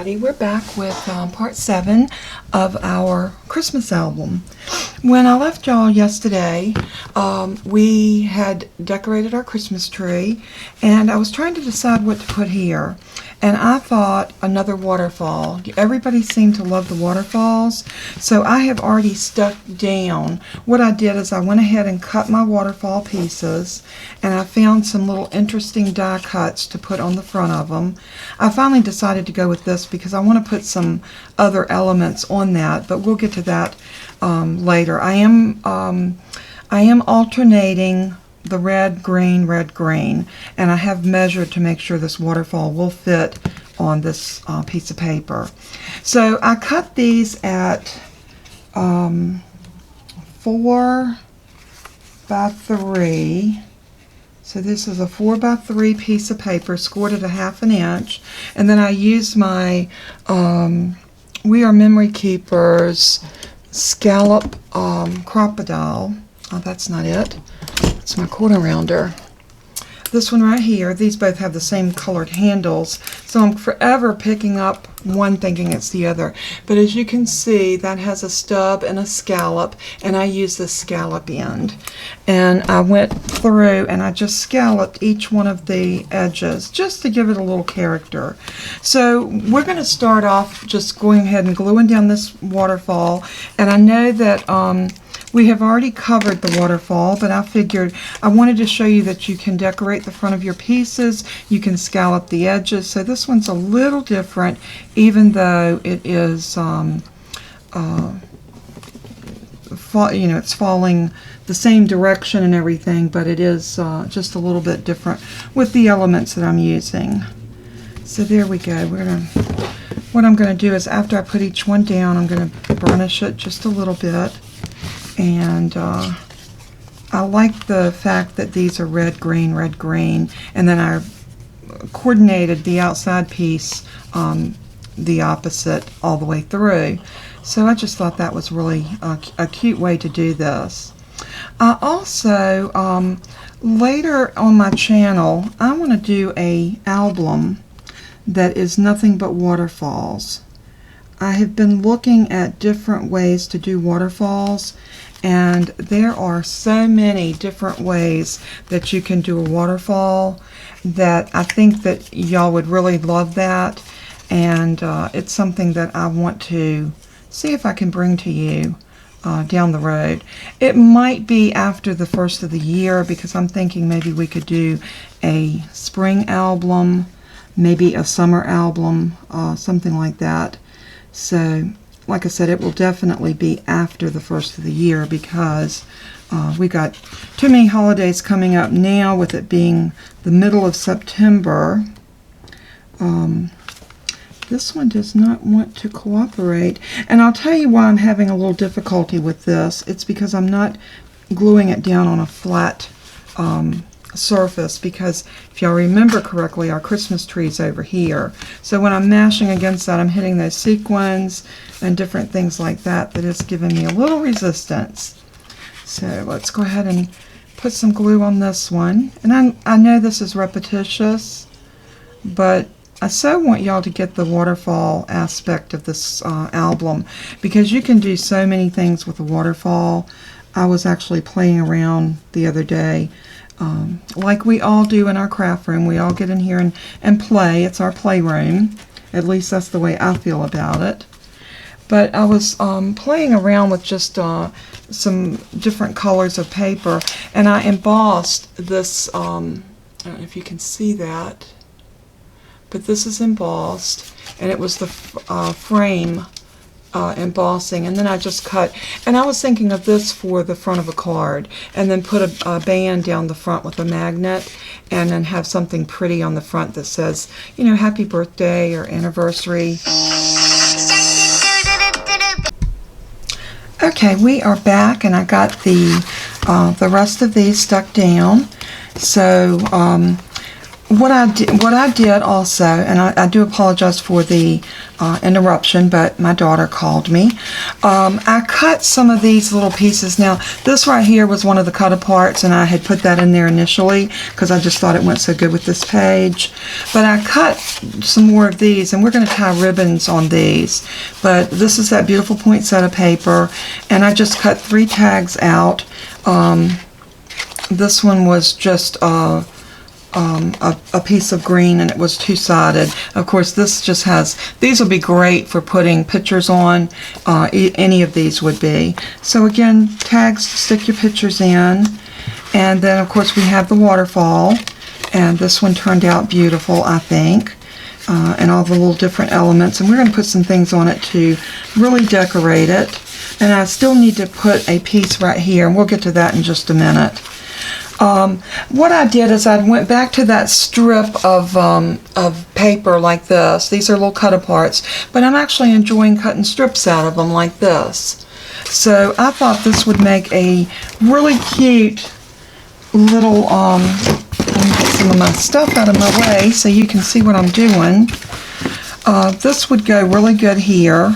everybody. We're back with part 7 of our Christmas album. When I left y'all yesterday, we had decorated our Christmas tree, and I was trying to decide what to put here. And I thought another waterfall. Everybody seemed to love the waterfalls, so I have already stuck down. What I did is I went ahead and cut my waterfall pieces, and I found some little interesting die cuts to put on the front of them. I finally decided to go with this because I want to put some other elements on that, but we'll get to that later. I am alternating the red, green, and I have measured to make sure this waterfall will fit on this piece of paper. So I cut these at 4 by 3. So this is a 4 by 3 piece of paper, scored at 1/2 inch, and then I used my We Are Memory Keepers scallop crocodile. Oh, that's not it. It's my corner rounder. This one right here, these both have the same colored handles, so I'm forever picking up one thinking it's the other. But as you can see, that has a stub and a scallop, and I use the scallop end. And I went through and I just scalloped each one of the edges just to give it a little character. So we're going to start off just going ahead and gluing down this waterfall, and I know that we have already covered the waterfall, but I figured I wanted to show you that you can decorate the front of your pieces, you can scallop the edges. So this one's a little different, even though it is, it's falling the same direction and everything, but it is just a little bit different with the elements that I'm using. So there we go. What I'm going to do is after I put each one down, I'm going to burnish it just a little bit. And I like the fact that these are red, green, and then I coordinated the outside piece the opposite all the way through. So I just thought that was really a cute way to do this. Also, later on my channel, I want to do an album that is nothing but waterfalls. I have been looking at different ways to do waterfalls, and there are so many different ways that you can do a waterfall that I think that y'all would really love that, and it's something that I want to see if I can bring to you down the road. It might be after the first of the year, because I'm thinking maybe we could do a spring album, maybe a summer album, something like that. So, like I said, it will definitely be after the first of the year, because we got too many holidays coming up now, with it being the middle of September. This one does not want to cooperate, and I'll tell you why I'm having a little difficulty with this. It's because I'm not gluing it down on a flat surface, because if y'all remember correctly, our Christmas tree is over here. So when I'm mashing against that, I'm hitting those sequins and different things like that that is giving me a little resistance. So let's go ahead and put some glue on this one. And I know this is repetitious, but I so want y'all to get the waterfall aspect of this album, because you can do so many things with a waterfall. I was actually playing around the other day, like we all do in our craft room. We all get in here and play. It's our playroom. At least that's the way I feel about it. But I was playing around with just some different colors of paper, and I embossed this, I don't know if you can see that, but this is embossed, and it was the frame embossing, and then I just cut, and I was thinking of this for the front of a card, and then put a band down the front with a magnet, and then have something pretty on the front that says, you know, happy birthday or anniversary. Okay, we are back, and I got the rest of these stuck down. So what I did also, and I do apologize for the interruption, but my daughter called me. I cut some of these little pieces. Now, this right here was one of the cut aparts, and I had put that in there initially because I just thought it went so good with this page. But I cut some more of these, and we're going to tie ribbons on these. But this is that beautiful poinsettia paper, and I just cut 3 tags out. This one was just a piece of green, and it was 2-sided. Of course, this just has, these will be great for putting pictures on. Any of these would be. So again, tags to stick your pictures in. And then of course we have the waterfall, and this one turned out beautiful, I think. And all the little different elements, and we're going to put some things on it to really decorate it. And I still need to put a piece right here, and we'll get to that in just a minute. What I did is I went back to that strip of paper like this. These are little cut aparts, but I'm actually enjoying cutting strips out of them like this. So I thought this would make a really cute little, let me get some of my stuff out of my way so you can see what I'm doing. This would go really good here.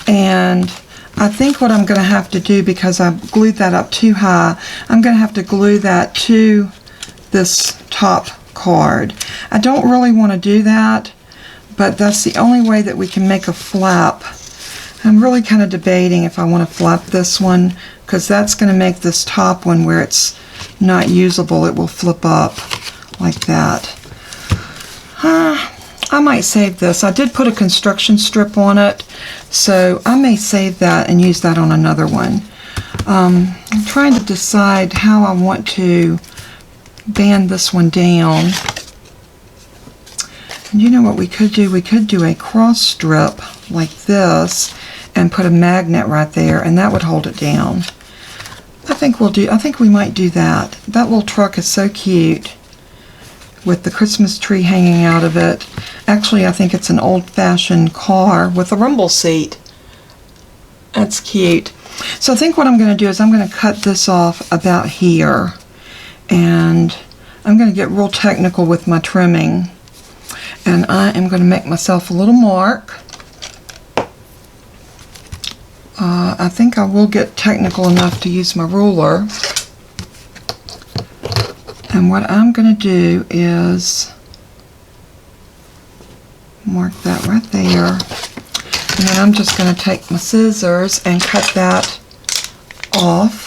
And I think what I'm going to have to do, because I glued that up too high, I'm going to have to glue that to this top card. I don't really want to do that, but that's the only way that we can make a flap. I'm really kind of debating if I want to flap this one, because that's going to make this top one where it's not usable, it will flip up like that. I might save this. I did put a construction strip on it, so I may save that and use that on another one. I'm trying to decide how I want to band this one down. And you know what we could do? We could do a cross strip like this and put a magnet right there, and that would hold it down. I think we might do that. That little truck is so cute with the Christmas tree hanging out of it. Actually, I think it's an old-fashioned car with a rumble seat. That's cute. So I think what I'm going to do is I'm going to cut this off about here. And I'm going to get real technical with my trimming. And I am going to make myself a little mark. I think I will get technical enough to use my ruler. And what I'm going to do is mark that right there. And then I'm just going to take my scissors and cut that off.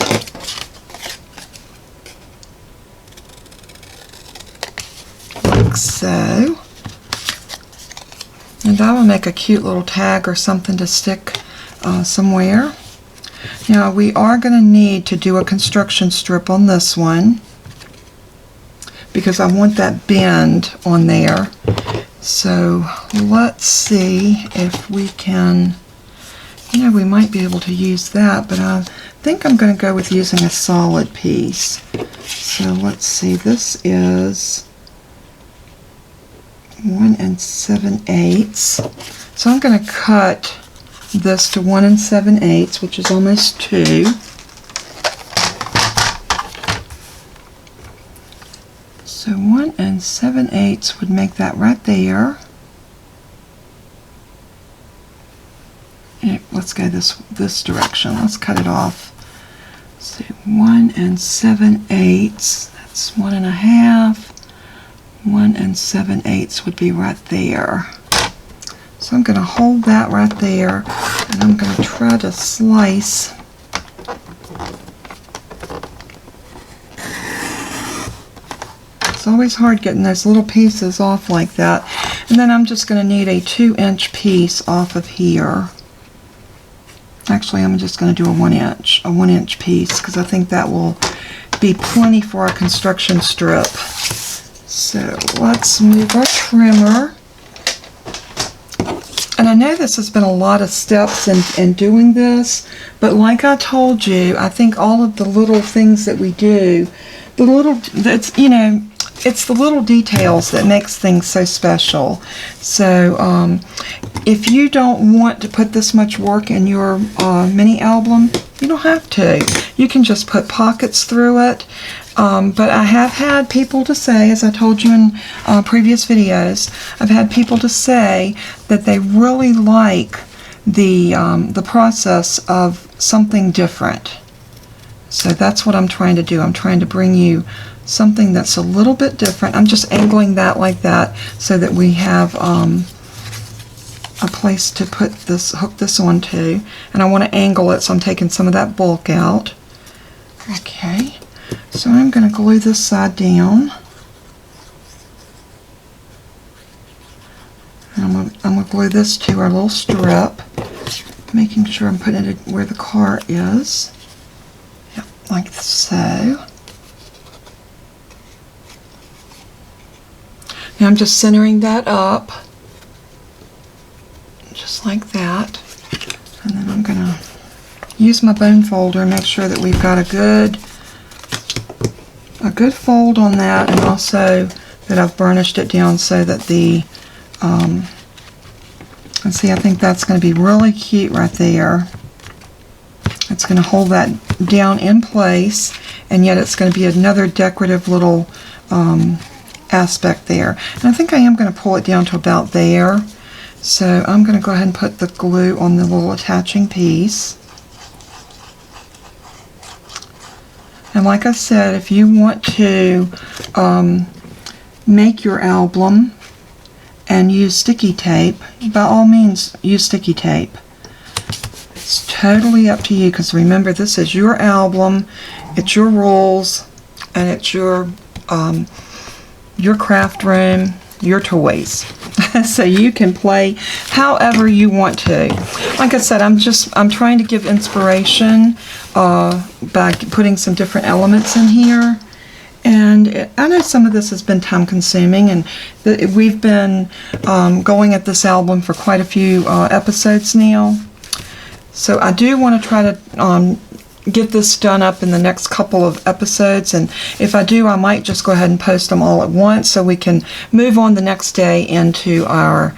Like so. And that will make a cute little tag or something to stick somewhere. Now we are going to need to do a construction strip on this one, because I want that bend on there. So let's see if we can, we might be able to use that, but I think I'm going to go with using a solid piece. So let's see, this is 1 7/8. So I'm going to cut this to 1 7/8, which is almost 2. So 1 7/8 would make that right there. And let's go this direction. Let's cut it off. So 1 7/8. That's 1.5. 1 7/8 would be right there. So I'm going to hold that right there, and I'm going to try to slice. It's always hard getting those little pieces off like that. And then I'm just going to need a 2-inch piece off of here. Actually, I'm just going to do a 1-inch piece, because I think that will be plenty for a construction strip. So let's move our trimmer. And I know this has been a lot of steps in doing this, but like I told you, I think all of the little things that we do, it's the little details that makes things so special. So if you don't want to put this much work in your mini album, you don't have to. You can just put pockets through it. But I have had people to say, as I told you in previous videos, I've had people to say that they really like the process of something different. So that's what I'm trying to do. I'm trying to bring you something that's a little bit different. I'm just angling that like that so that we have a place to put this, hook this onto. And I want to angle it, so I'm taking some of that bulk out. Okay, so I'm going to glue this side down. And I'm going to glue this to our little strip, making sure I'm putting it where the car is. Yep, like so. Now I'm just centering that up, just like that. And then I'm going to use my bone folder and make sure that we've got a good fold on that, and also that I've burnished it down so that the, let's see, I think that's going to be really cute right there. It's going to hold that down in place, and yet it's going to be another decorative little aspect there. And I think I am going to pull it down to about there. So I'm going to go ahead and put the glue on the little attaching piece. And like I said, if you want to make your album and use sticky tape, by all means use sticky tape. It's totally up to you, because remember, this is your album, it's your rules, and it's your craft room, your toys. So you can play however you want to. Like I said, I'm trying to give inspiration by putting some different elements in here. And I know some of this has been time consuming, and we've been going at this album for quite a few episodes now. So I do want to try to get this done up in the next couple of episodes, and if I do, I might just go ahead and post them all at once so we can move on the next day into our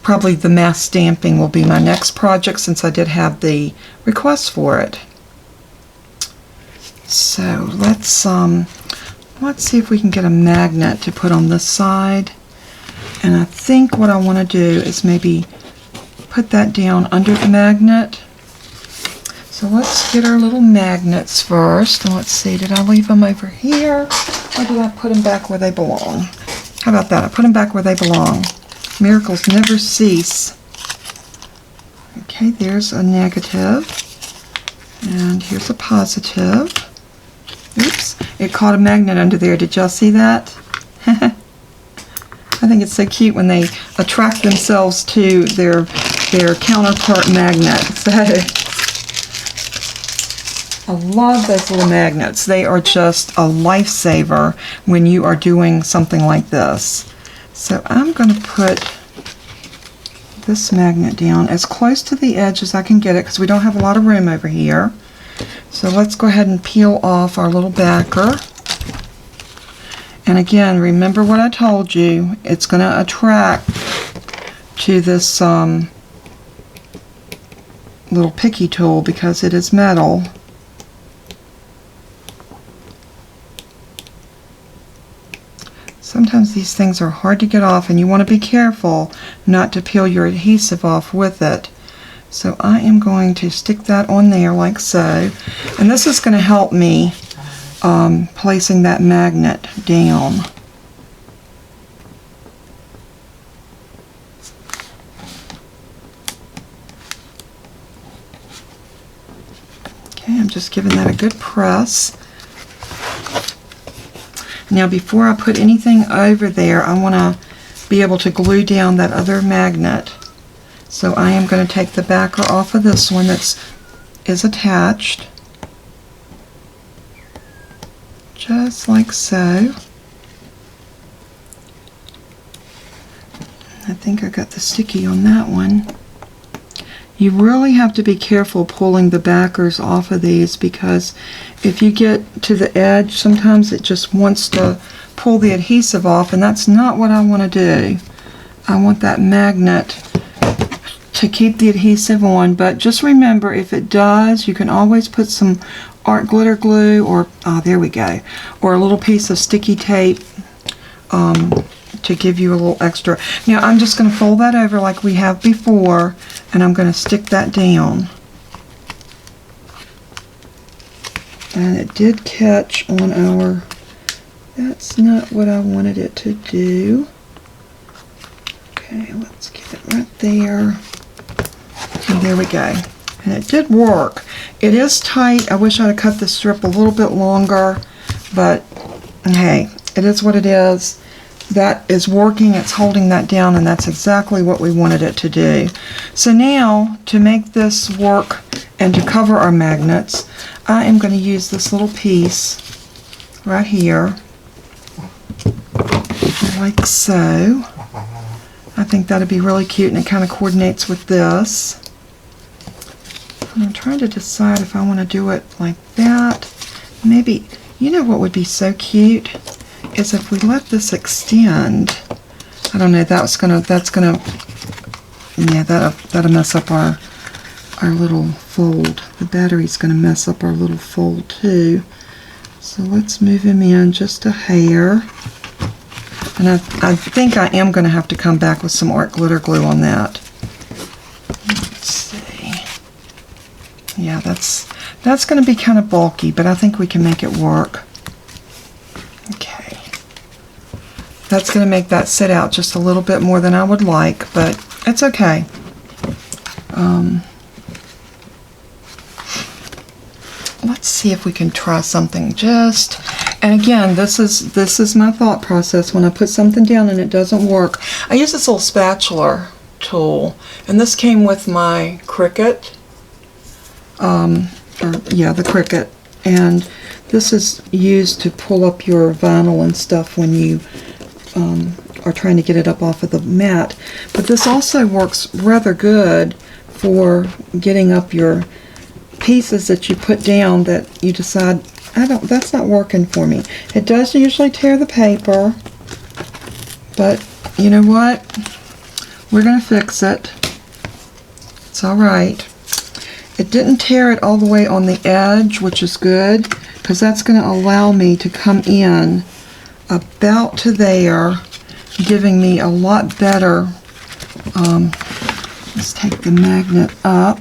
probably the mass stamping will be my next project, since I did have the request for it. So let's see if we can get a magnet to put on this side. And I think what I want to do is maybe put that down under the magnet. So let's get our little magnets first. And let's see, did I leave them over here, or did I put them back where they belong? How about that? I put them back where they belong. Miracles never cease. Okay, there's a negative. And here's a positive. Oops, it caught a magnet under there. Did y'all see that? I think it's so cute when they attract themselves to their counterpart magnet. So I love those little magnets. They are just a lifesaver when you are doing something like this. So I'm going to put this magnet down as close to the edge as I can get it, because we don't have a lot of room over here. So let's go ahead and peel off our little backer. And again, remember what I told you. It's going to attract to this little picky tool because it is metal. Sometimes these things are hard to get off, and you want to be careful not to peel your adhesive off with it. So I am going to stick that on there like so, and this is going to help me placing that magnet down. Okay, I'm just giving that a good press. Now before I put anything over there, I want to be able to glue down that other magnet. So I am going to take the backer off of this one that is attached. Just like so. I think I got the sticky on that one. You really have to be careful pulling the backers off of these, because if you get to the edge, sometimes it just wants to pull the adhesive off, and that's not what I want to do. I want that magnet to keep the adhesive on, but just remember, if it does, you can always put some art glitter glue, or there we go, or a little piece of sticky tape to give you a little extra. Now I'm just going to fold that over like we have before, and I'm going to stick that down. And it did catch on our, that's not what I wanted it to do. Okay, let's get it right there. And there we go. And it did work. It is tight. I wish I'd have cut the strip a little bit longer, but hey, it is what it is. That is working. It's holding that down, and that's exactly what we wanted it to do. So now, to make this work and to cover our magnets, I am going to use this little piece right here, like so. I think that'd be really cute, and it kind of coordinates with this. And I'm trying to decide if I want to do it like that. Maybe, you know what would be so cute is if we let this extend. I don't know, that'll mess up our little fold. The battery's gonna mess up our little fold too. So let's move him in just a hair. And I think I am gonna have to come back with some art glitter glue on that. Let's see. Yeah, that's gonna be kind of bulky, but I think we can make it work. Okay. That's going to make that sit out just a little bit more than I would like, but it's okay. Let's see if we can try something just, and again, this is my thought process. When I put something down and it doesn't work, I use this little spatula tool, and this came with my Cricut, the Cricut, and this is used to pull up your vinyl and stuff when you are trying to get it up off of the mat. But this also works rather good for getting up your pieces that you put down that you decide, that's not working for me. It does usually tear the paper, but you know what? We're going to fix it. It's alright. It didn't tear it all the way on the edge, which is good, because that's going to allow me to come in about to there, giving me a lot better. Let's take the magnet up.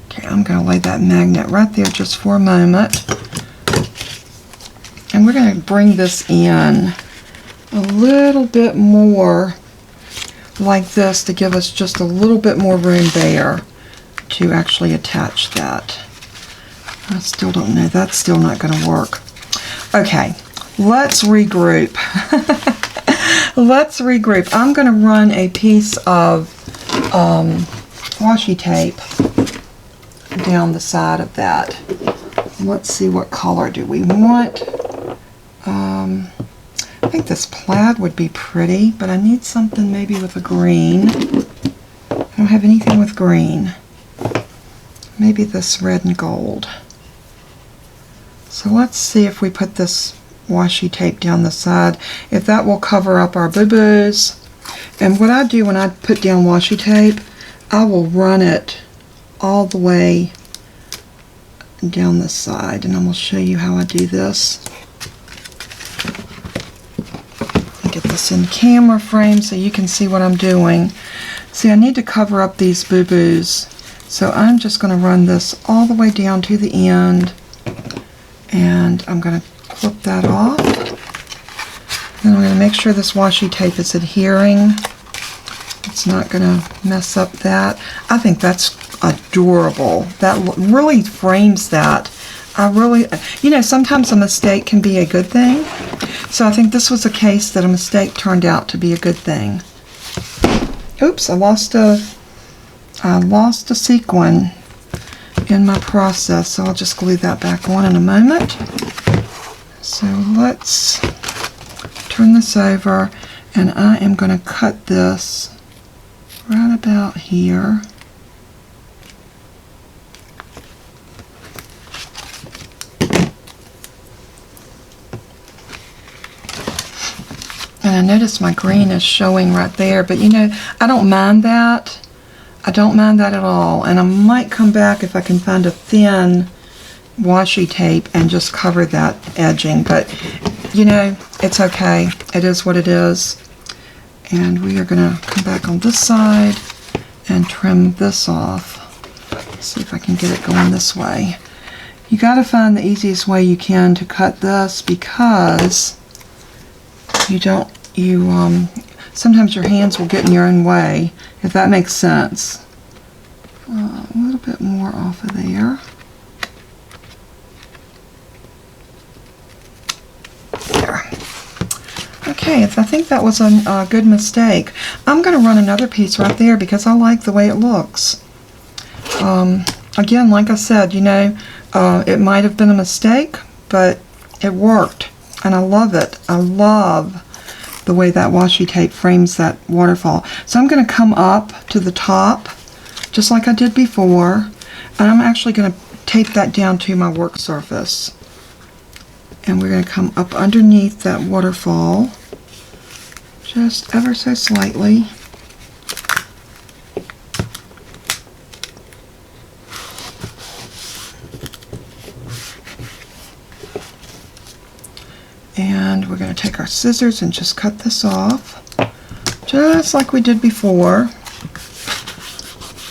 Okay, I'm going to lay that magnet right there just for a moment. And we're going to bring this in a little bit more like this to give us just a little bit more room there to actually attach that. I still don't know. That's still not going to work. Okay, let's regroup. Let's regroup. I'm going to run a piece of washi tape down the side of that. Let's see, what color do we want? I think this plaid would be pretty, but I need something maybe with a green. I don't have anything with green. Maybe this red and gold. So let's see if we put this washi tape down the side, if that will cover up our boo-boos. And what I do when I put down washi tape, I will run it all the way down the side, and I'm going to show you how I do this. Get this in camera frame so you can see what I'm doing. See, I need to cover up these boo-boos, so I'm just going to run this all the way down to the end, and I'm going to clip that off. Then I'm going to make sure this washi tape is adhering. It's not going to mess up that. I think that's adorable. That really frames that. I really, you know, sometimes a mistake can be a good thing. So I think this was a case that a mistake turned out to be a good thing. Oops, I lost a sequin in my process, so I'll just glue that back on in a moment. So let's turn this over, and I am going to cut this right about here. And I notice my green is showing right there, but you know, I don't mind that. I don't mind that at all. And I might come back if I can find a thin washi tape and just cover that edging. But, you know, it's okay. It is what it is. And we are going to come back on this side and trim this off. Let's see if I can get it going this way. You got to find the easiest way you can to cut this, because sometimes your hands will get in your own way, if that makes sense. A little bit more off of there. There. Okay, I think that was a good mistake. I'm going to run another piece right there because I like the way it looks. Again, like I said, you know, it might have been a mistake, but it worked, and I love it. I love the way that washi tape frames that waterfall. So I'm going to come up to the top, just like I did before, and I'm actually going to tape that down to my work surface. And we're going to come up underneath that waterfall, just ever so slightly. And we're going to take our scissors and just cut this off, just like we did before.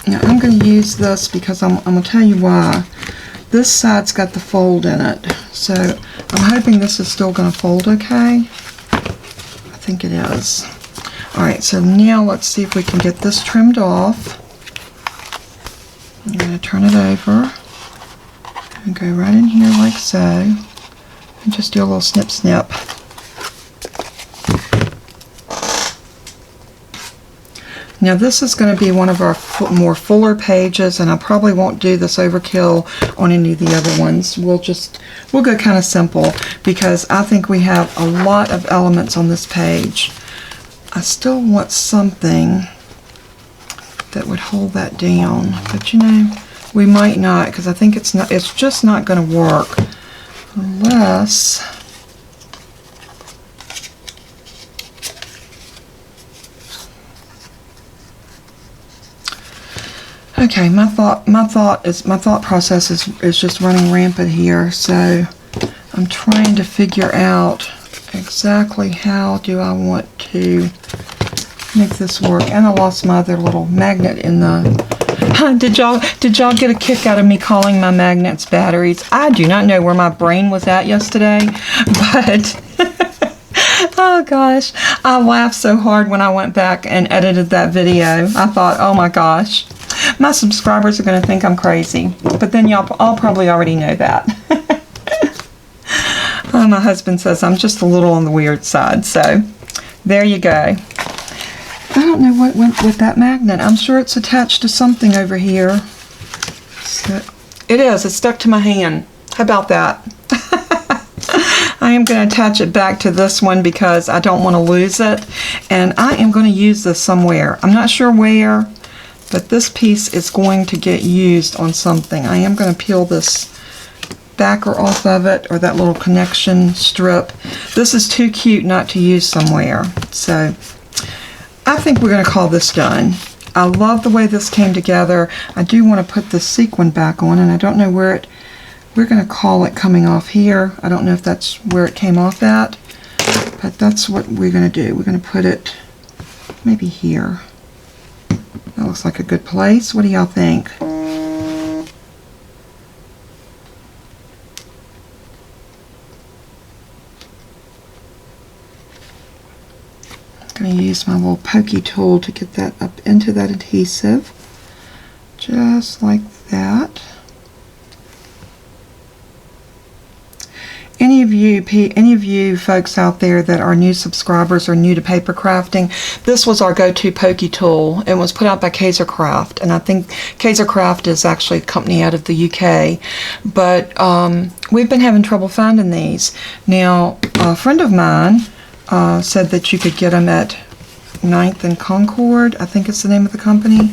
Now I'm going to use this because I'm going to tell you why. This side's got the fold in it, so I'm hoping this is still going to fold okay. I think it is. Alright, so now let's see if we can get this trimmed off. I'm going to turn it over and go right in here like so. And just do a little snip snip. Now this is going to be one of our more fuller pages, and I probably won't do this overkill on any of the other ones. We'll go kind of simple because I think we have a lot of elements on this page. I still want something that would hold that down, but you know, we might not, because I think it's just not going to work. Unless okay, my thought process is just running rampant here, so I'm trying to figure out exactly how do I want to make this work. And I lost my other little magnet in the Did y'all get a kick out of me calling my magnets batteries? I do not know where my brain was at yesterday, but oh gosh, I laughed so hard when I went back and edited that video. I thought, oh my gosh, my subscribers are going to think I'm crazy, but then y'all all probably already know that. My husband says I'm just a little on the weird side, so there you go. I don't know what went with that magnet. I'm sure it's attached to something over here. So, it is. It's stuck to my hand. How about that? I am going to attach it back to this one because I don't want to lose it. And I am going to use this somewhere. I'm not sure where, but this piece is going to get used on something. I am going to peel this backer off of it, or that little connection strip. This is too cute not to use somewhere. So I think we're going to call this done. I love the way this came together. I do want to put the sequin back on, and I don't know where it, we're going to call it coming off here. I don't know if that's where it came off at, but that's what we're going to do. We're going to put it maybe here. That looks like a good place. What do y'all think? I'm going to use my little pokey tool to get that up into that adhesive, just like that. Any of you folks out there that are new subscribers or new to paper crafting, this was our go-to pokey tool. It was put out by Kaisercraft, and I think Kaisercraft is actually a company out of the UK. But we've been having trouble finding these. Now, a friend of mine said that you could get them at 9th and Concord, I think it's the name of the company,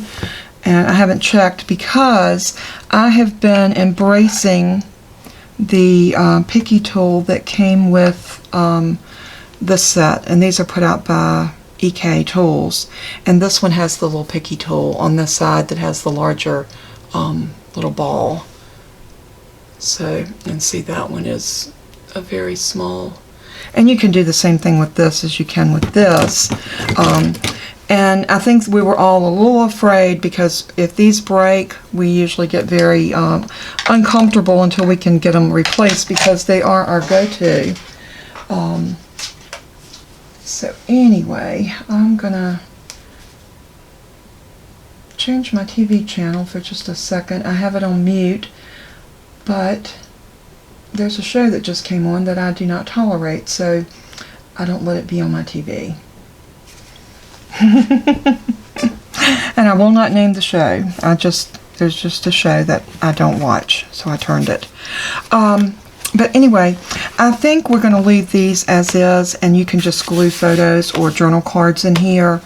and I haven't checked because I have been embracing the picky tool that came with this set, and these are put out by EK Tools, and this one has the little picky tool on this side that has the larger little ball. So, and see, that one is a very small, and you can do the same thing with this as you can with this. And I think we were all a little afraid, because if these break, we usually get very uncomfortable until we can get them replaced, because they are our go-to. So anyway, I'm gonna change my TV channel for just a second. I have it on mute, but there's a show that just came on that I do not tolerate, so I don't let it be on my TV. And I will not name the show. There's just a show that I don't watch, so I turned it. But anyway, I think we're going to leave these as is, and you can just glue photos or journal cards in here,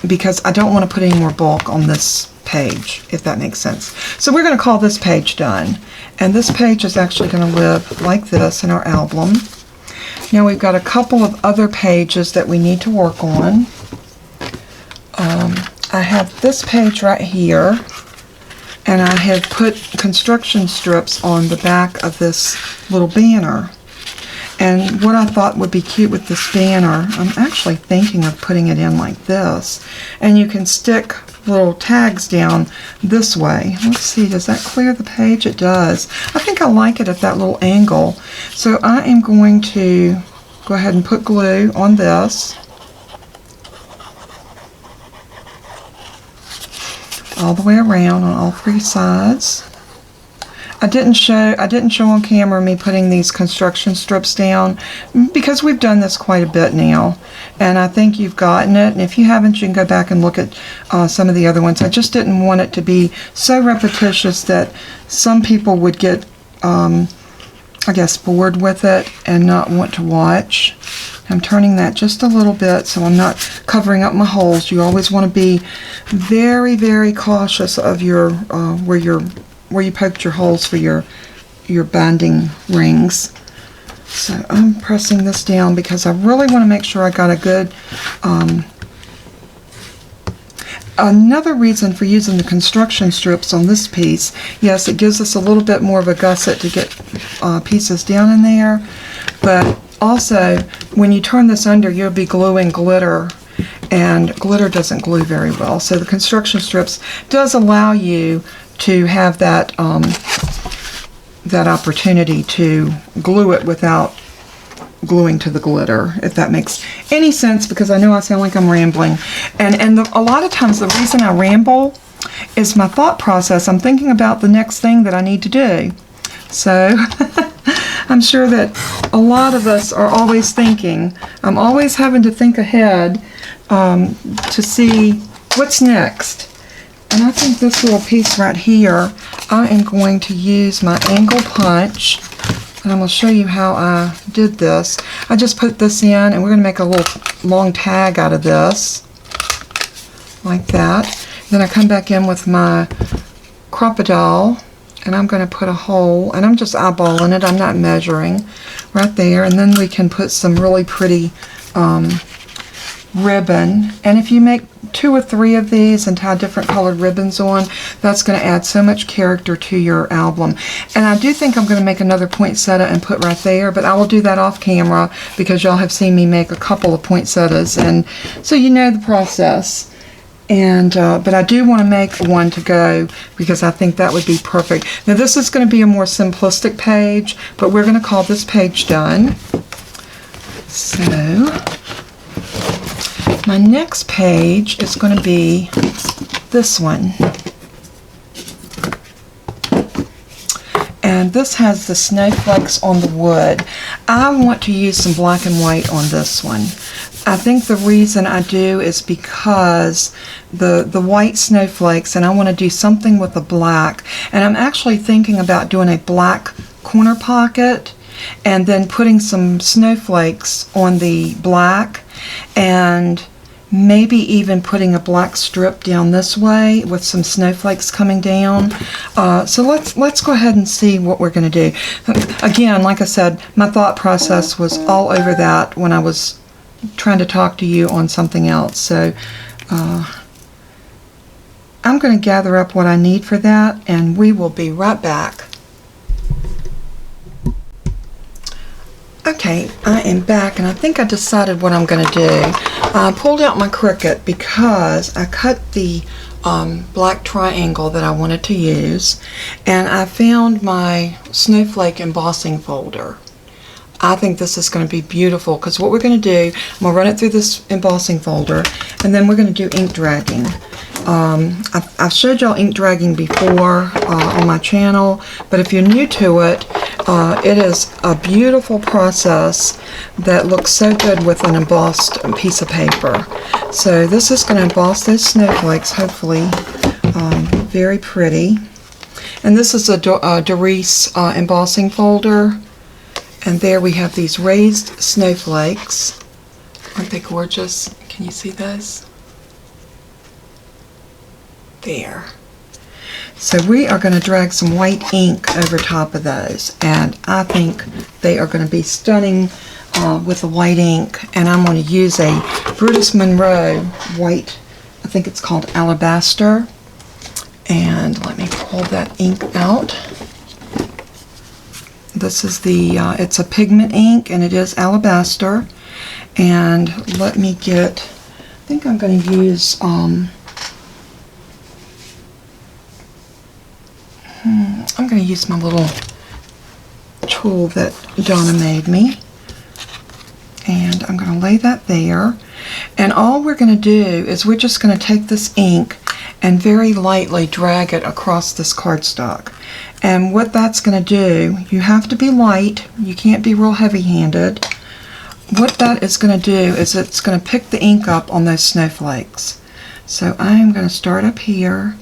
because I don't want to put any more bulk on this page, if that makes sense. So we're going to call this page done, and this page is actually going to live like this in our album. Now we've got a couple of other pages that we need to work on. I have this page right here, and I have put construction strips on the back of this little banner. And what I thought would be cute with this banner, I'm actually thinking of putting it in like this. And you can stick little tags down this way. Let's see, does that clear the page? It does. I think I like it at that little angle. So I am going to go ahead and put glue on this. All the way around on all three sides. I didn't show on camera me putting these construction strips down, because we've done this quite a bit now, and I think you've gotten it. And if you haven't, you can go back and look at some of the other ones. I just didn't want it to be so repetitious that some people would get, I guess, bored with it and not want to watch. I'm turning that just a little bit so I'm not covering up my holes. You always want to be very, very cautious of your where you poked your holes for your binding rings. So I'm pressing this down because I really want to make sure I got a good. Another reason for using the construction strips on this piece, yes, it gives us a little bit more of a gusset to get pieces down in there, but also, when you turn this under, you'll be gluing glitter, and glitter doesn't glue very well. So the construction strips does allow you to have that that opportunity to glue it without gluing to the glitter, if that makes any sense, because I know I sound like I'm rambling. And a lot of times the reason I ramble is my thought process. I'm thinking about the next thing that I need to do. So I'm sure that a lot of us are always thinking. I'm always having to think ahead to see what's next. And I think this little piece right here, I am going to use my angle punch, and I'm going to show you how I did this. I just put this in, and we're going to make a little long tag out of this, like that. Then I come back in with my crocodile, and I'm going to put a hole, and I'm just eyeballing it, I'm not measuring, right there. And then we can put some really pretty ribbon. And if you make 2 or 3 of these and tie different colored ribbons on, that's going to add so much character to your album. And I do think I'm going to make another poinsettia and put right there, but I will do that off camera, because y'all have seen me make a couple of poinsettias, and so you know the process. And but I do want to make one to go, because I think that would be perfect. Now this is going to be a more simplistic page, but we're going to call this page done. So my next page is going to be this one. And this has the snowflakes on the wood. I want to use some black and white on this one. I think the reason I do is because the white snowflakes, and I want to do something with the black. And I'm actually thinking about doing a black corner pocket and then putting some snowflakes on the black, and maybe even putting a black strip down this way with some snowflakes coming down. So let's go ahead and see what we're going to do. Again, like I said, my thought process was all over that when I was trying to talk to you on something else. So I'm going to gather up what I need for that, and we will be right back. Okay, I am back, and I think I decided what I'm going to do. I pulled out my Cricut because I cut the black triangle that I wanted to use, and I found my snowflake embossing folder. I think this is going to be beautiful because what we're going to do, I'm going to run it through this embossing folder, and then we're going to do ink dragging. I've showed y'all ink dragging before on my channel, but if you're new to it, it is a beautiful process that looks so good with an embossed piece of paper. So this is going to emboss those snowflakes, hopefully very pretty. And this is a Doris embossing folder. And there we have these raised snowflakes. Aren't they gorgeous? Can you see those? There. So we are going to drag some white ink over top of those, and I think they are going to be stunning with the white ink. And I'm going to use a Brutus Monroe white, I think it's called Alabaster. And let me pull that ink out. This is the, it's a pigment ink, and it is Alabaster. And let me get, I think I'm going to use, I'm going to use my little tool that Donna made me. And I'm going to lay that there. And all we're going to do is we're just going to take this ink and very lightly drag it across this cardstock. And what that's going to do, you have to be light, you can't be real heavy-handed. What that is going to do is it's going to pick the ink up on those snowflakes. So I'm going to start up here,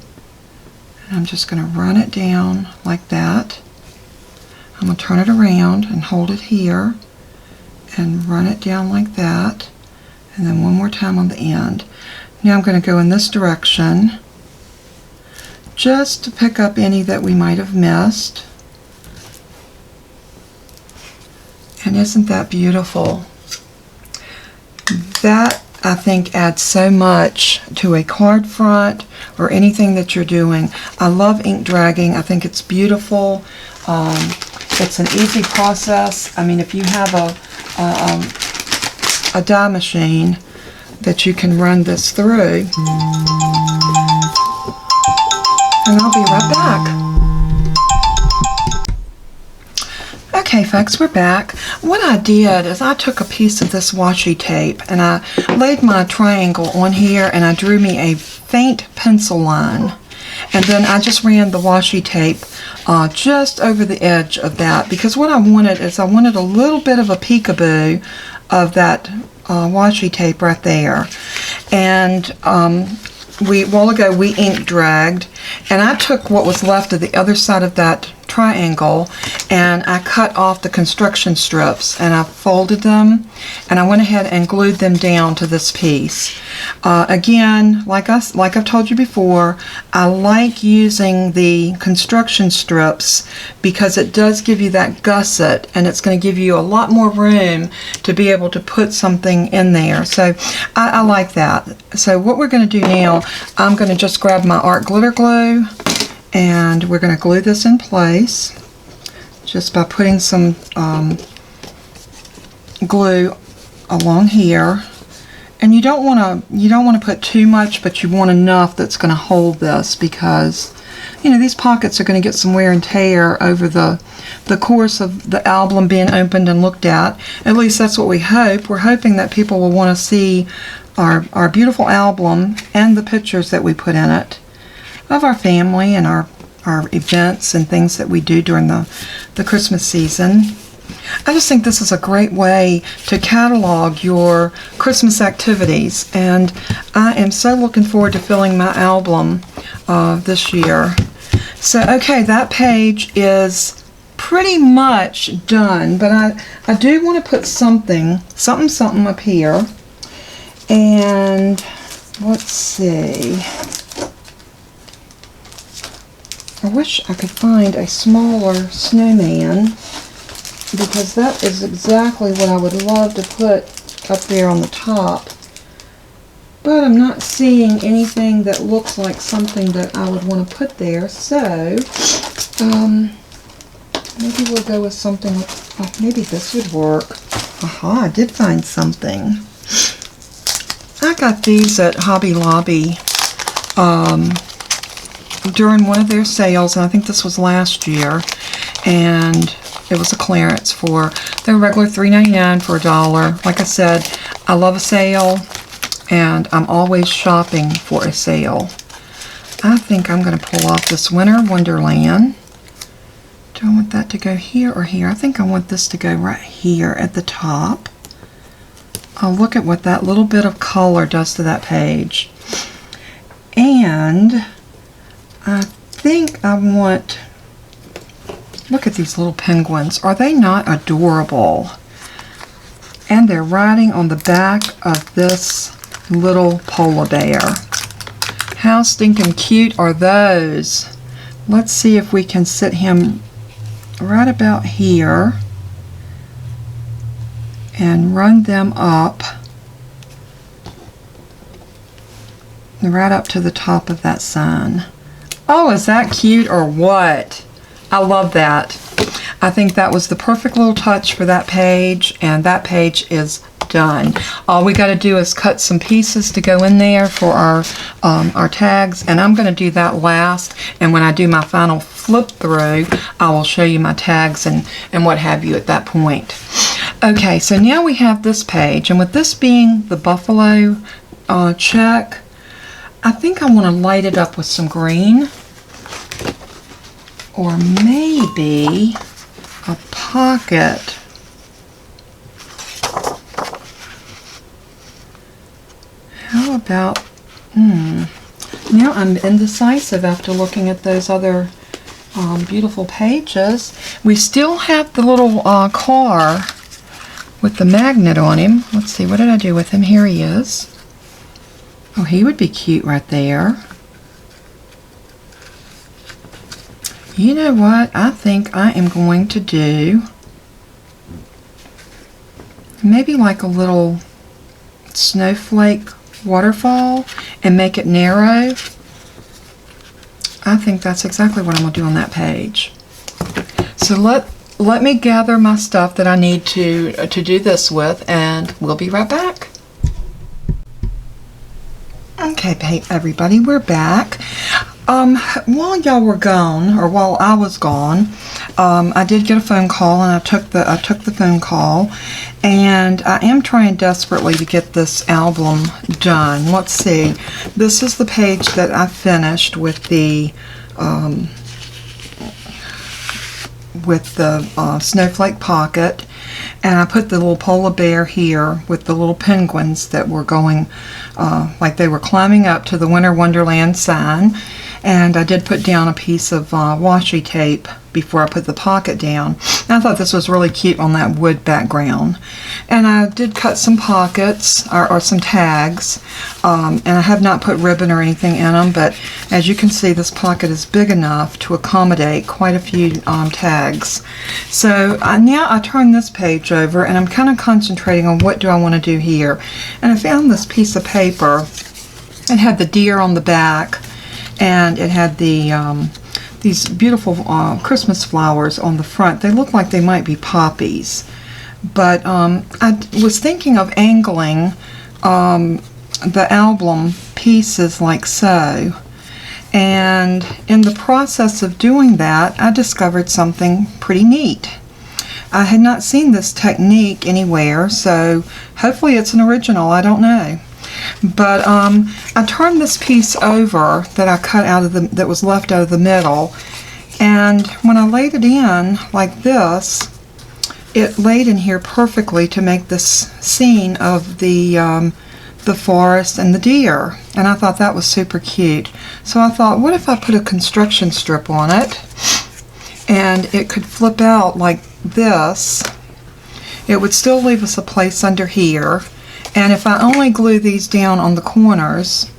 and I'm just going to run it down like that. I'm going to turn it around and hold it here, and run it down like that, and then one more time on the end. Now I'm going to go in this direction, just to pick up any that we might have missed. And isn't that beautiful? That, I think, adds so much to a card front or anything that you're doing. I love ink dragging. I think it's beautiful. It's an easy process. I mean, if you have a die machine that you can run this through. And I'll be right back. Okay, folks, we're back. What I did is I took a piece of this washi tape and I laid my triangle on here, and I drew me a faint pencil line. And then I just ran the washi tape just over the edge of that, because what I wanted is I wanted a little bit of a peekaboo of that washi tape right there. And a while ago we ink dragged, and I took what was left of the other side of that triangle and I cut off the construction strips and I folded them, and I went ahead and glued them down to this piece. Again, like I've told you before, I like using the construction strips because it does give you that gusset, and it's going to give you a lot more room to be able to put something in there. So I like that. So what we're going to do now, I'm going to just grab my art glitter glue, and we're going to glue this in place just by putting some glue along here. And you don't want to put too much, but you want enough that's going to hold this, because you know these pockets are going to get some wear and tear over the course of the album being opened and looked at. At least that's what we hope. We're hoping that people will want to see our beautiful album and the pictures that we put in it of our family and our events and things that we do during the Christmas season. I just think this is a great way to catalog your Christmas activities, and I am so looking forward to filling my album this year. So okay, that page is pretty much done, but I do want to put something up here. And let's see, I wish I could find a smaller snowman, because that is exactly what I would love to put up there on the top. But I'm not seeing anything that looks like something that I would want to put there. So, maybe we'll go with something, maybe this would work. Aha, I did find something. I got these at Hobby Lobby during one of their sales, and I think this was last year, and it was a clearance for their regular $3.99 for $1. Like I said, I love a sale, and I'm always shopping for a sale. I think I'm going to pull off this Winter Wonderland. Do I want that to go here or here? I think I want this to go right here at the top. I'll look at what that little bit of color does to that page. And I think I want, look at these little penguins. Are they not adorable? And they're riding on the back of this little polar bear. How stinking cute are those? Let's see if we can sit him right about here and run them up right up to the top of that sign. Oh, is that cute or what? I love that. I think that was the perfect little touch for that page, and that page is done. All we got to do is cut some pieces to go in there for our tags, and I'm going to do that last, and when I do my final flip through, I will show you my tags and what have you at that point. Okay, so now we have this page, and with this being the buffalo check, I think I want to light it up with some green, or maybe a pocket. How about, now I'm indecisive after looking at those other beautiful pages. We still have the little car with the magnet on him. Let's see, what did I do with him? Here he is. Oh, he would be cute right there. You know what? I think I am going to do maybe like a little snowflake waterfall and make it narrow. I think that's exactly what I'm going to do on that page. So let me gather my stuff that I need to do this with, and we'll be right back. Okay, everybody, we're back. While y'all were gone, or while I was gone, I did get a phone call, and I took the phone call, and I am trying desperately to get this album done. Let's see. This is the page that I finished with the snowflake pocket, and I put the little polar bear here with the little penguins that were going like they were climbing up to the Winter Wonderland sign. And I did put down a piece of washi tape before I put the pocket down. And I thought this was really cute on that wood background. And I did cut some pockets, or some tags, and I have not put ribbon or anything in them, but as you can see, this pocket is big enough to accommodate quite a few tags. So now I turn this page over, and I'm kind of concentrating on what do I want to do here. And I found this piece of paper. It had the deer on the back, and it had the these beautiful Christmas flowers on the front. They look like they might be poppies, but I was thinking of angling the album pieces like so, and in the process of doing that, I discovered something pretty neat. I had not seen this technique anywhere, so hopefully it's an original, I don't know. But I turned this piece over that I cut out of that was left out of the middle, and when I laid it in like this, it laid in here perfectly to make this scene of the forest and the deer, and I thought that was super cute. So I thought, what if I put a construction strip on it, and it could flip out like this. It would still leave us a place under here. And if I only glue these down on the corners,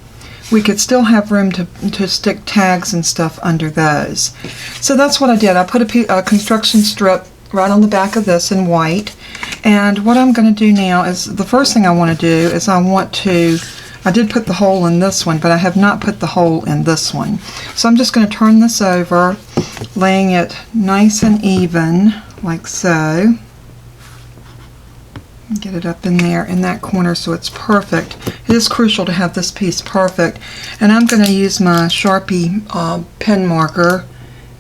we could still have room to stick tags and stuff under those. So that's what I did. I put a construction strip right on the back of this in white, And what I'm going to do now is, the first thing I want to do is I did put the hole in this one, but I have not put the hole in this one. So I'm just going to turn this over, laying it nice and even, like so. Get it up in there, in that corner, so it's perfect. It is crucial to have this piece perfect. And I'm going to use my Sharpie pen marker,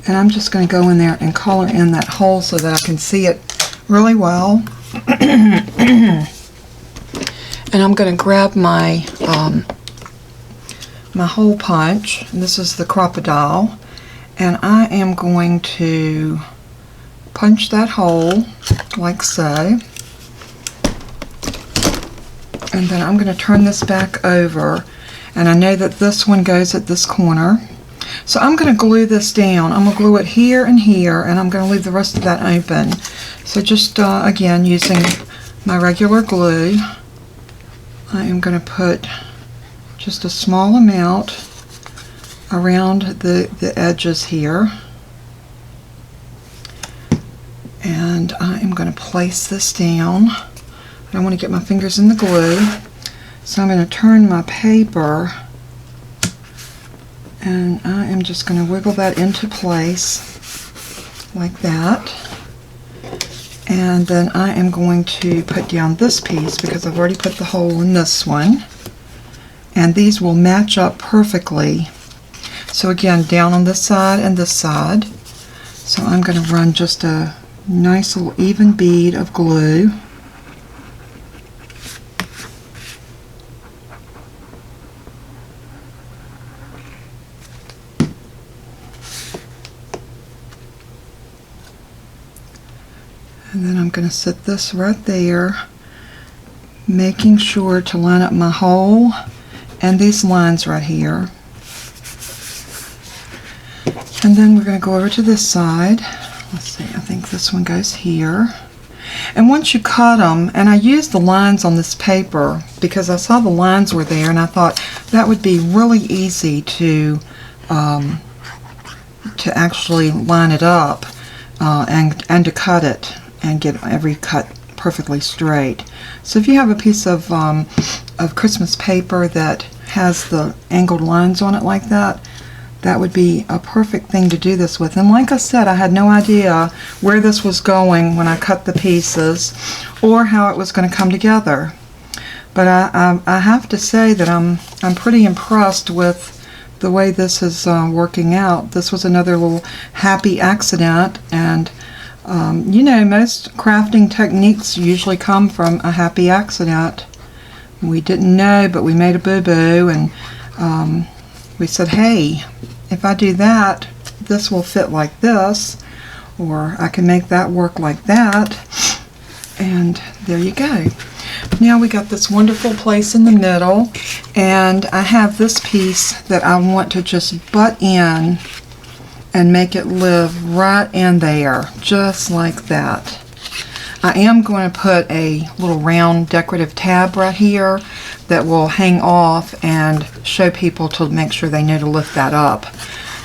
and I'm just going to go in there and color in that hole so that I can see it really well. And I'm going to grab my my hole punch, and this is the crocodile, and I am going to punch that hole like so. And then I'm going to turn this back over, and I know that this one goes at this corner. So I'm going to glue this down. I'm going to glue it here and here, and I'm going to leave the rest of that open. So just, again, using my regular glue, I am going to put just a small amount around the edges here. And I am going to place this down. I want to get my fingers in the glue, so I'm going to turn my paper, and I am just going to wiggle that into place like that. And then I am going to put down this piece because I've already put the hole in this one, and these will match up perfectly. So again, down on this side and this side. So I'm going to run just a nice little even bead of glue. And then I'm going to set this right there, making sure to line up my hole and these lines right here. And then we're going to go over to this side. Let's see, I think this one goes here. And once you cut them, and I used the lines on this paper because I saw the lines were there, and I thought that would be really easy to actually line it up and to cut it and get every cut perfectly straight. So if you have a piece of Christmas paper that has the angled lines on it like that, that would be a perfect thing to do this with. And like I said, I had no idea where this was going when I cut the pieces or how it was going to come together. But I have to say that I'm pretty impressed with the way this is working out. This was another little happy accident, and you know, most crafting techniques usually come from a happy accident. We didn't know, but we made a boo-boo, and we said, hey, if I do that, this will fit like this, or I can make that work like that, and there you go. Now we got this wonderful place in the middle, and I have this piece that I want to just butt in and make it live right in there, just like that. I am going to put a little round decorative tab right here that will hang off and show people to make sure they know to lift that up.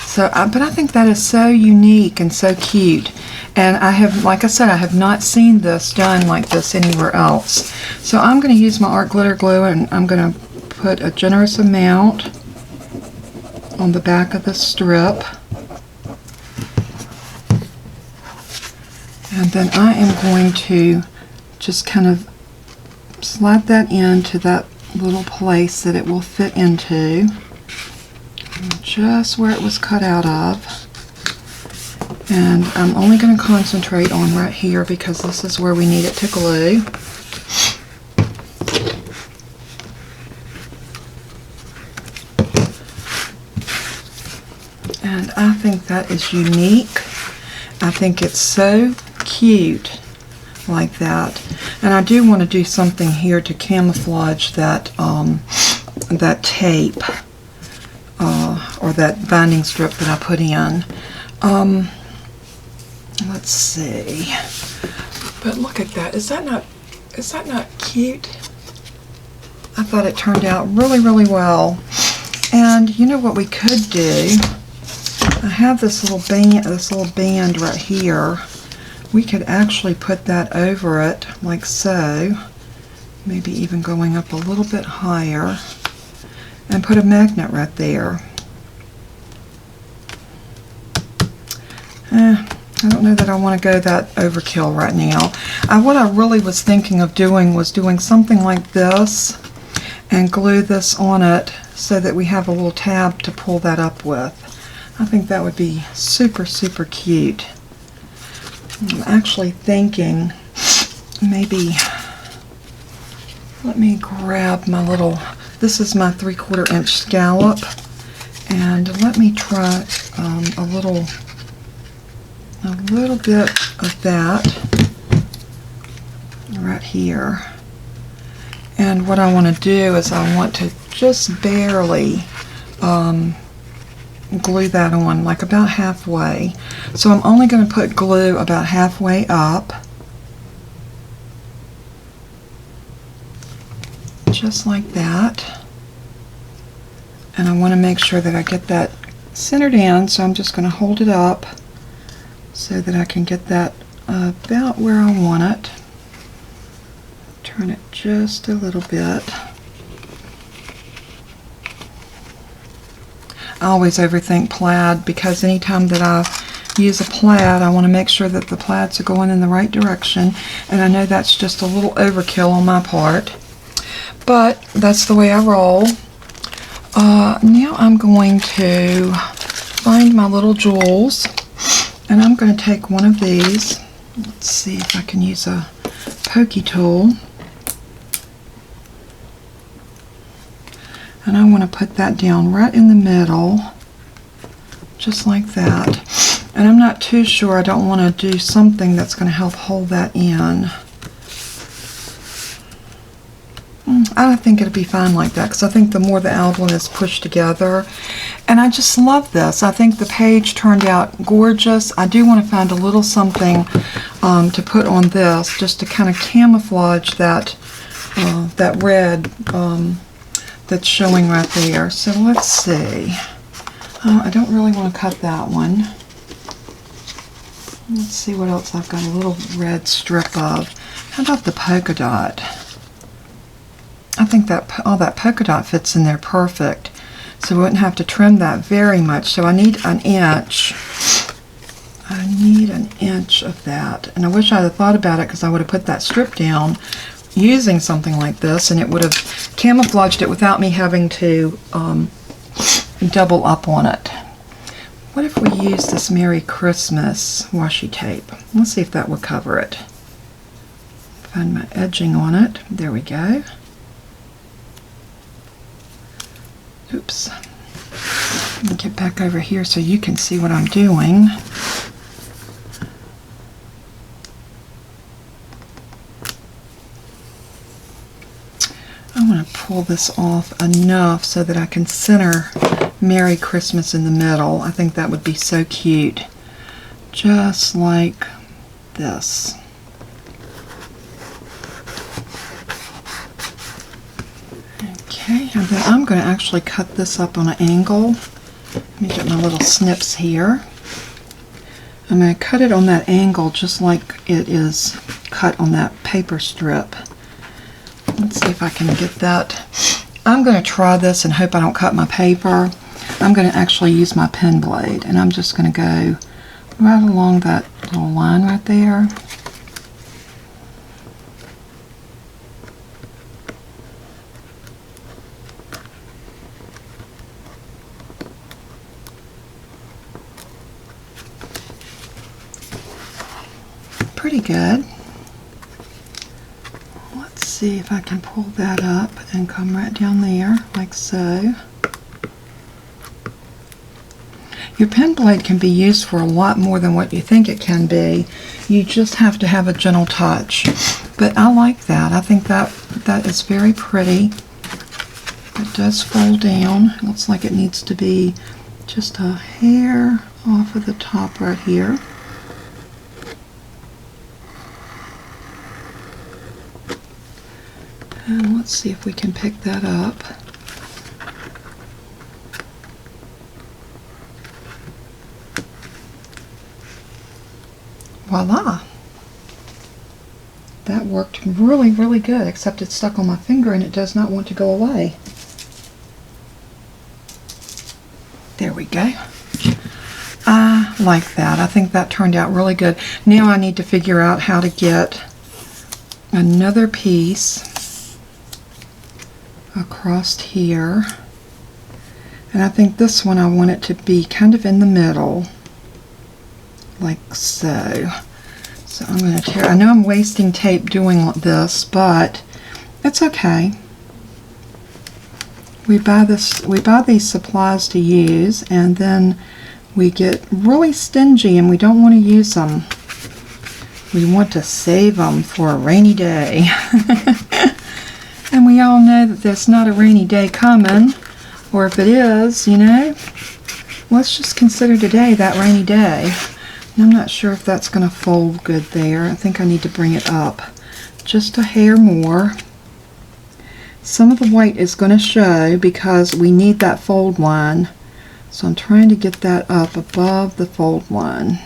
So, but I think that is so unique and so cute. And I have, like I said, I have not seen this done like this anywhere else. So I'm going to use my art glitter glue, and I'm going to put a generous amount on the back of the strip. And then I am going to just kind of slide that into that little place that it will fit into, just where it was cut out of. And I'm only going to concentrate on right here because this is where we need it to glue. And I think that is unique. I think it's so cute like that. And I do want to do something here to camouflage that that tape or that binding strip that I put in. Let's see. But look at that. Is that not cute? I thought it turned out really, really well. And you know what we could do? I have this little band right here we could actually put that over it like so, maybe even going up a little bit higher, and put a magnet right there. I don't know that I want to go that overkill right now. What I really was thinking of doing was doing something like this and glue this on it so that we have a little tab to pull that up with. I think that would be super, super cute. I'm actually thinking maybe, let me grab my little, this is my 3/4 inch scallop, and let me try a little bit of that right here. And what I want to do is I want to just barely glue that on, like about halfway. So I'm only going to put glue about halfway up, just like that. And I want to make sure that I get that centered in, so I'm just going to hold it up so that I can get that about where I want it. Turn it just a little bit. I always overthink plaid because anytime that I use a plaid, I want to make sure that the plaids are going in the right direction, and I know that's just a little overkill on my part, but that's the way I roll. Now I'm going to find my little jewels, and I'm going to take one of these. Let's see if I can use a pokey tool. And I want to put that down right in the middle, just like that. And I'm not too sure, I don't want to do something that's going to help hold that in. I think it'll be fine like that, because I think the more the album is pushed together. And I just love this. I think the page turned out gorgeous. I do want to find a little something to put on this, just to kind of camouflage that, that red that's showing right there. So let's see. I don't really want to cut that one. Let's see what else I've got a little red strip of. How about the polka dot? I think that all that polka dot fits in there perfect. So we wouldn't have to trim that very much. So I need an inch. I need an inch of that. And I wish I had thought about it, because I would have put that strip down using something like this, and it would have camouflaged it without me having to double up on it. What if we use this Merry Christmas washi tape? Let's see if that will cover it. Find my edging on it. There we go. Oops. Let me get back over here so you can see what I'm doing. I want to pull this off enough so that I can center Merry Christmas in the middle. I think that would be so cute. Just like this. Okay, and then I'm going to actually cut this up on an angle. Let me get my little snips here. I'm going to cut it on that angle just like it is cut on that paper strip. Let's see if I can get that. I'm going to try this and hope I don't cut my paper. I'm going to actually use my pen blade, and I'm just going to go right along that little line right there. Pretty good. Let's see if I can pull that up and come right down there like so. Your pen blade can be used for a lot more than what you think it can be. You just have to have a gentle touch. But I like that. I think that is very pretty. It does fold down. It looks like it needs to be just a hair off of the top right here. And let's see if we can pick that up. Voila! That worked really, really good, except it's stuck on my finger and it does not want to go away. There we go. I like that. I think that turned out really good. Now I need to figure out how to get another piece across here. And I think this one I want it to be kind of in the middle, like so. So I'm going to tear. I know I'm wasting tape doing this, but it's okay. We buy these supplies to use, and then we get really stingy and we don't want to use them. We want to save them for a rainy day. And we all know that there's not a rainy day coming, or if it is, you know, let's just consider today that rainy day. And I'm not sure if that's going to fold good there. I think I need to bring it up just a hair more. Some of the white is going to show because we need that fold line. So I'm trying to get that up above the fold line.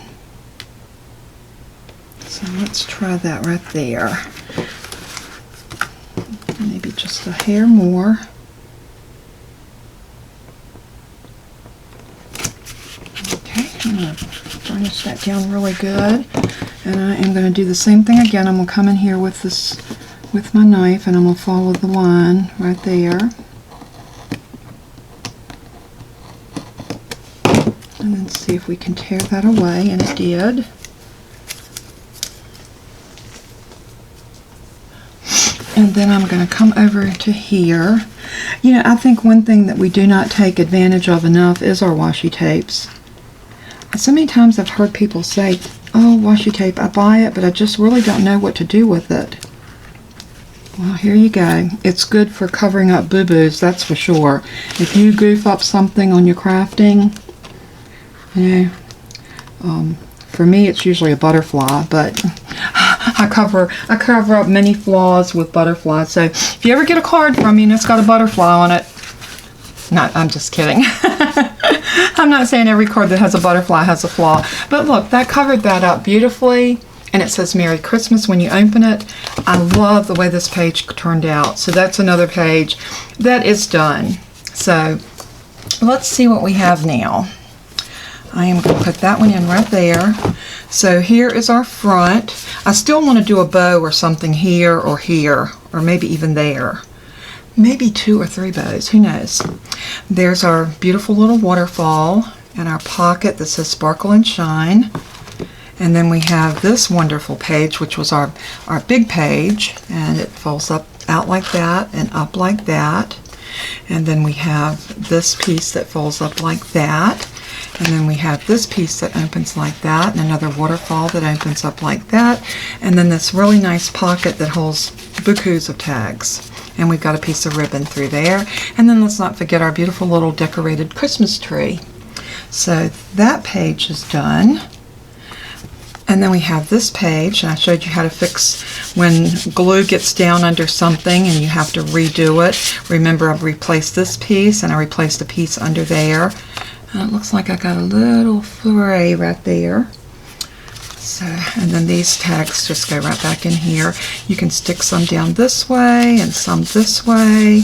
So let's try that right there. Maybe just a hair more. Okay, I'm going to burnish that down really good. And I am going to do the same thing again. I'm going to come in here with this, with my knife, and I'm going to follow the line right there. And then see if we can tear that away, and it did. And then I'm going to come over to here. You know, I think one thing that we do not take advantage of enough is our washi tapes. So many times I've heard people say, oh, washi tape, I buy it, but I just really don't know what to do with it. Well, here you go. It's good for covering up boo-boos, that's for sure. If you goof up something on your crafting, you know, for me it's usually a butterfly, but I cover up many flaws with butterflies. So if you ever get a card from me and it's got a butterfly on it, no, I'm just kidding. I'm not saying every card that has a butterfly has a flaw, but look, that covered that up beautifully, and it says Merry Christmas when you open it. I love the way this page turned out. So that's another page that is done. So let's see what we have now. I am going to put that one in right there. So here is our front. I still want to do a bow or something here, or maybe even there. Maybe 2 or 3 bows, who knows. There's our beautiful little waterfall and our pocket that says Sparkle and Shine. And then we have this wonderful page, which was our big page, and it folds up out like that and up like that. And then we have this piece that folds up like that. And then we have this piece that opens like that, and another waterfall that opens up like that. And then this really nice pocket that holds bukus of tags. And we've got a piece of ribbon through there. And then let's not forget our beautiful little decorated Christmas tree. So that page is done. And then we have this page, and I showed you how to fix when glue gets down under something and you have to redo it. Remember, I've replaced this piece, and I replaced a piece under there. And it looks like I got a little fray right there. So, and then these tags just go right back in here. You can stick some down this way and some this way,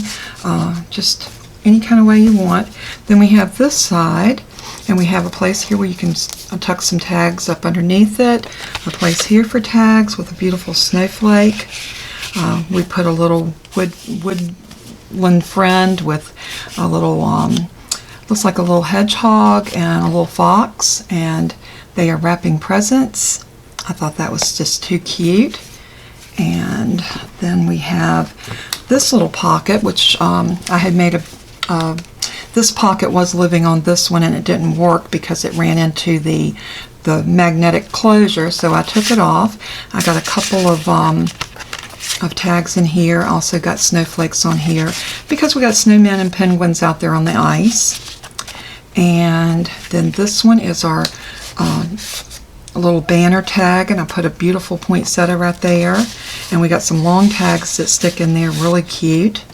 just any kind of way you want. Then we have this side, and we have a place here where you can tuck some tags up underneath it. A place here for tags with a beautiful snowflake. We put a little woodland friend with a little, looks like a little hedgehog and a little fox, and they are wrapping presents. I thought that was just too cute. And then we have this little pocket, which I had made this pocket was living on this one, and it didn't work because it ran into the magnetic closure, so I took it off. I got a couple of tags in here. Also got snowflakes on here because we got snowmen and penguins out there on the ice. And then this one is our a little banner tag, and I put a beautiful poinsettia right there. And we got some long tags that stick in there, really cute.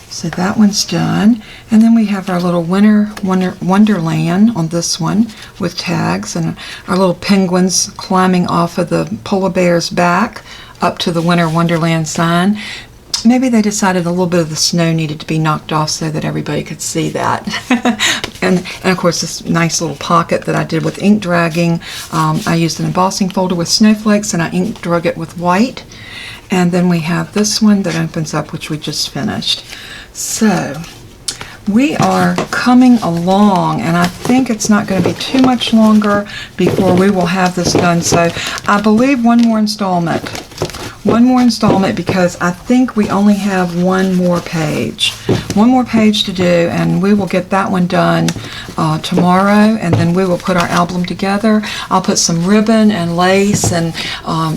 So that one's done. And then we have our little winter wonderland on this one with tags, and our little penguins climbing off of the polar bear's back up to the Winter Wonderland sign. Maybe they decided a little bit of the snow needed to be knocked off so that everybody could see that. and of course, this nice little pocket that I did with ink dragging. I used an embossing folder with snowflakes, and I ink drug it with white. And then we have this one that opens up, which we just finished. So we are coming along, and I think it's not going to be too much longer before we will have this done. So I believe one more installment, because I think we only have one more page to do, and we will get that one done tomorrow, and then we will put our album together. I'll put some ribbon and lace and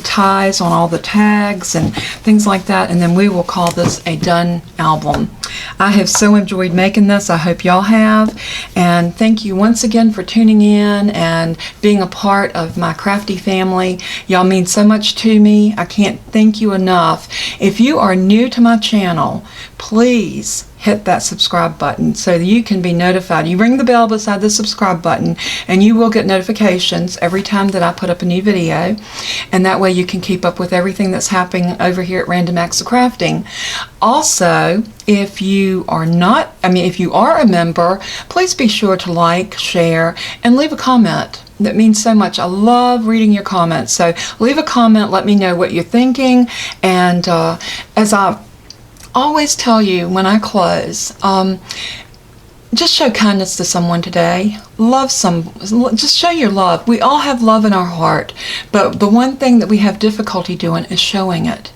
ties on all the tags and things like that, and then we will call this a done album. I have so enjoyed making this. I hope y'all have, and thank you once again for tuning in and being a part of my crafty family. Y'all mean so much to me. I can't thank you enough. If you are new to my channel, please hit that subscribe button so that you can be notified. You ring the bell beside the subscribe button and you will get notifications every time that I put up a new video, and that way you can keep up with everything that's happening over here at Random Acts of Crafting. Also, if you are a member, please be sure to like, share, and leave a comment. That means so much. I love reading your comments. So leave a comment, let me know what you're thinking, and as I always tell you when I close, just show kindness to someone today. Just show your love. We all have love in our heart, but the one thing that we have difficulty doing is showing it.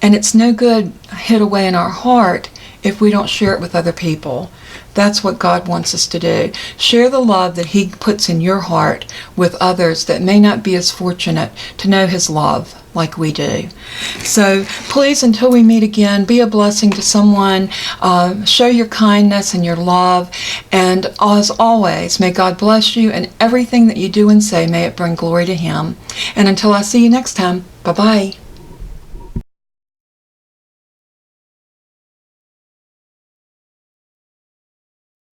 And it's no good hid away in our heart if we don't share it with other people. That's what God wants us to do. Share the love that He puts in your heart with others that may not be as fortunate to know His love like we do. So please, until we meet again, be a blessing to someone. Show your kindness and your love. And as always, may God bless you, and everything that you do and say, may it bring glory to Him. And until I see you next time, bye-bye.